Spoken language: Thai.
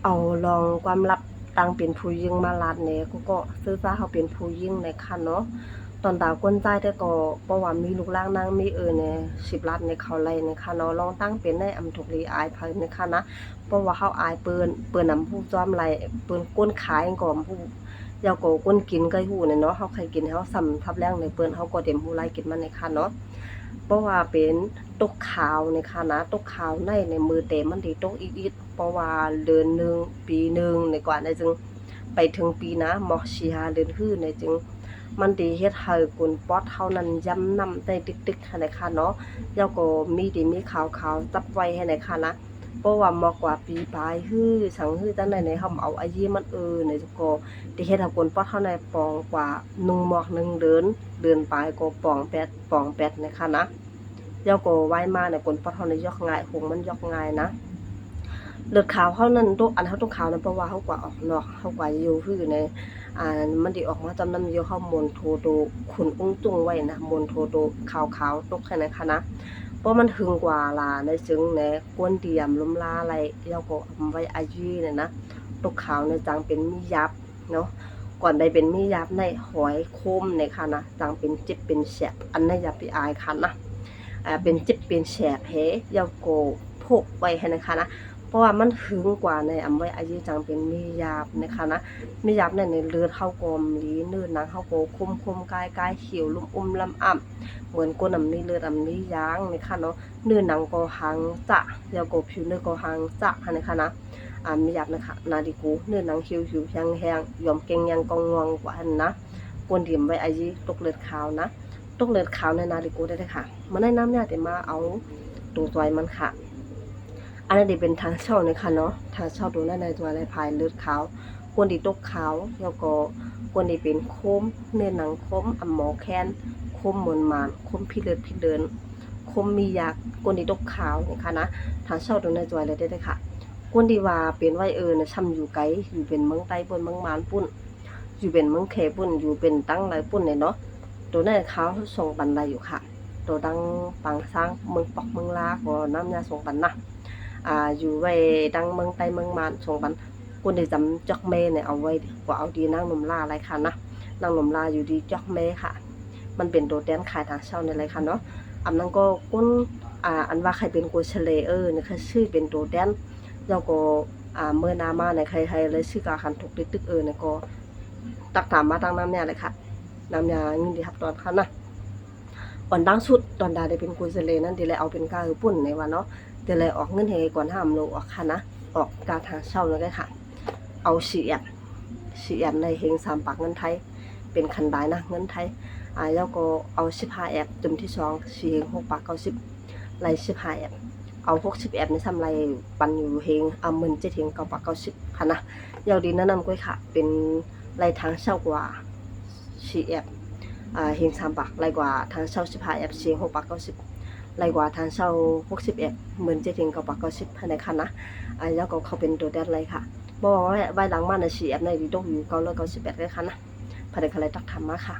เอาลองความลับตังเป็นผู้หญิงมาลัดเนี่ยก็ซื้อซาเขาเป็นผู้หญิงในค่ะเนาะตอนดาวก้นใจแต่ก็เพราะว่ามีลูกล่างนางมีเนี่ย10 ล้านในเขาไรในค่ะเนาะลองตั้งเป็นได้อำถูกลีอายภัยในค่ะนะเพราะว่าเขาอายเปิ้นนำผู้จอมไรเปิ้นก้นขายก่อมผู้เยาก็ก้นกินก็ฮู้เนี่ยเนาะเฮาใครกินเฮาซ้ำทับแรงในเปิ้นเฮาก็เต็มผู้ไรกินมันในค่ะเนาะเพราะว่าเป็นตกขาวในค่ะนะตกขาวในมือเต็มมันดีตกอีกๆเพราะว่าเดือนหนึ่งปีหนึ่งในกว่าในจึงไปถึงปีนะหมอกชีหาเดือนฮื้อในจึงมันดีเฮ็ดให้กุนป๊อดเฮานั้นย้ำนำได้ตึกๆให้ในค่ะเนาะแล้วก็มีขาวๆจับไว้ให้ในค่ะนะเพราะว่าหมอกกว่าปีปลายฮื้อสังฮื้อจังได๋ในเฮาเอาอายีมันในก็ที่เฮ็ดให้กุนป๊อดเฮาในปองกว่า1หมอก1เดือนปลายก็ปองแปดในค่ะนะแล้วก็ไว้มาเนี่ยกุนป๊อดเฮาในยอกง่ายคงมันยอกง่ายนะ เลือดขาวเขานั่นตกอันเขาต้องขาวนั้นเพราะว่าเขากว่าออกนอกเขากว่าอยู่คืออยู่ในมันได้ออกมาจำนำอยู่เขามนโทโตขุนอุ้งจุงไว้นะมนโทโตขาวๆตกแค่นั้นค่ะนะเพราะมันหึงกว่าล่ะในจึงในกวนเดียมลมลาอะไรแล้วก็เอาไว้อายุเนี่ยนะตกขาวในจังเป็นมียับเนาะก่อนได้เป็นมียับในหอยคมในค่ะนะจังเป็นจิบเป็นแฉบอันนั้นอย่าไปอายค่ะนะเป็นจิบเป็นแฉบเฮยาโกพกไว้ให้นะคะนะ เพราะว่ามันหึงกว่าในอำไว้อายุจังเป็นมียาบนะคะนะมียาบในเลือดเข้ากลมหลีเนื้อหนังเข้าโกคมกายเขียวลุ่มลำอ่ำเหมือนก้นอำนี้เลือดอำนี้ยางนะคะเนาะเนื้อหนังก็หังจะแล้วก็ผิวเนื้อก็หังจะนะคะนะมียาบนะคะนาดิกูเนื้อหนังหิวแห้งยอมเก่งยังกองงวงกว่าหันนะกวนเดียมไว้อายุตกเลือดขาวนะตกเลือดขาวในนาดิกูได้ค่ะมันได้น้ำเนี่ยแต่มาเอาตัวจอยมันค่ะ อันนี้เป็นทางเช่านะคะเนาะทางเช่าตัวนั้นในตัวในภายเลือดขาวกวนดีตกขาวแล้วก็กวนดีเป็นโคมเนื้อหนังโคมหมอแคนโคมมนมานโคมพี่เลือดพี่เดินโคมมียากกวนดีตกขาวนะคะนะทางเช่าตัวในตัวเลยได้ค่ะกวนดีว่าเป็นไว้นะช่ำอยู่ไกลอยู่เป็นเมืองใต้บนเมืองมานปุ่นอยู่เป็นเมืองเขปุ่นอยู่เป็นตั้งไรปุ่นเนี่ยเนาะตัวนั้นเขาส่งปันไดอยู่ค่ะตัวดังปังสร้างเมืองปอกเมืองลาก็น้ำยาส่งปันนะอยู่ไว้ดังเมืองไต้เมืองมานส่งปันคนที่จำจอกเมเนี่ยเอาไว้ว่าเอาดีนั่งนมลาอะไรค่ะนะนั่งนมลาอยู่ดีจอกเมค่ะมันเป็นตัวแดนขายทางเช่าในอะไรค่ะเนาะนั้นก็กุ้นอันว่าใครเป็นกูเฉลยเนี่ยคือชื่อเป็นตัวแดนแล้วก็เมื่อนามาในใครเลยชื่อกาคันถูกตึกเนี่ยก็ตักถามมาตั้งน้ำเนี่ยเลยค่ะน้ำยายินดีครับตอนค่ะนะก่อนดังสุดตอนดาได้เป็นกูเฉลยนั่นดีเลยเอาเป็นกาคือปุ่นในวันเนาะเดี๋ยวเลยออกเงินให้ก่อนห้ามโลออกค่ะนะออกการทางเช่าเลยค่ะเอา4 แอปในเฮง3 ปากเงินไทยเป็นคันได้นะเงินไทยแล้วก็เอา15 แอปจุ่มที่2 4 เฮง6 ปาก 90ไล่15 แอปเอา60 แอปในทำไรปันอยู่เฮง17 เฮง9 ปาก 90ค่ะนะยาวดีแนะนำก้อยค่ะเป็นไรทางเช่ากว่า4 แอปเฮง3 ปากไรกว่าทางเช่า15 แอป4 เฮง6 ปาก 90ไรกว่าทางเช่า60 แอป17 เฮง9 ปาก 90ภายในค่ะนะแล้วก็เขาเป็นตัวแดนไรค่ะบอกว่าใบหลังมาใน4 แอปในดีโดอยู่998เลยค่ะนะภายในค่ะไรตักทำมาค่ะ